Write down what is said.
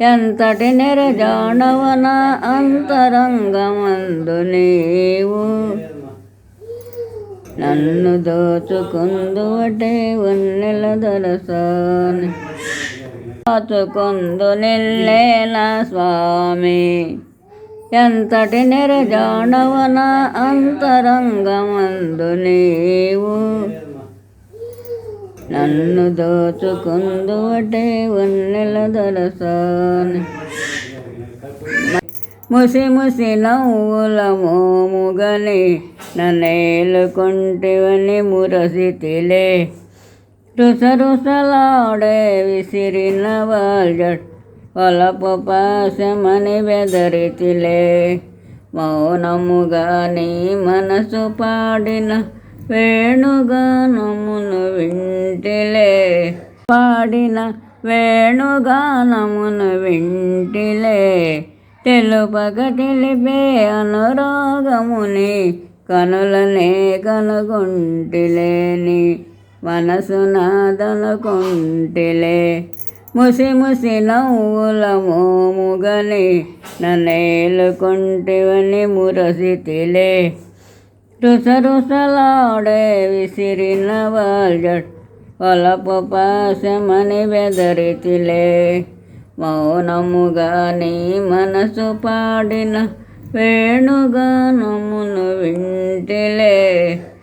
ఎంతటి నిరజాడవన అంతరంగమందు నీవు నన్ను దోచుకుందువటే వన్నెల దొరసాని దాచుకొందు నిల్లేనా స్వామి. ఎంతటి నిరజాడవన అంతరంగమందు నీవు నన్ను దోచుకుందువటే వన్నెల దొరసాని. ముసి ముసి నవ్వుల మోముగని నన్నేలుకొంటివని మురసితిలే. రుసరుసలాడే విసిరిన వాల్జట్ వలపు పాశమని బెదరితిలే. మౌనముగా నీ మనసు పాడిన వేణుగానమును వింటిలే. పాడిన వేణుగానమును వింటిలే. తెలుపక తెలిపే అనురాగముని కనులనే కనుగొంటిలేని మనసు నాదనుకొంటిలే. ముసి ముసి నవ్వుల మోముగని నన్నేలుకొంటివని మురసితిలే. రుసరుసలాడే విసిరిన వాల్జట్ వలపు పాశమని బెదరితిలే. మౌనముగా నీ మనసు పాడిన వేణుగానమును వింటిలే.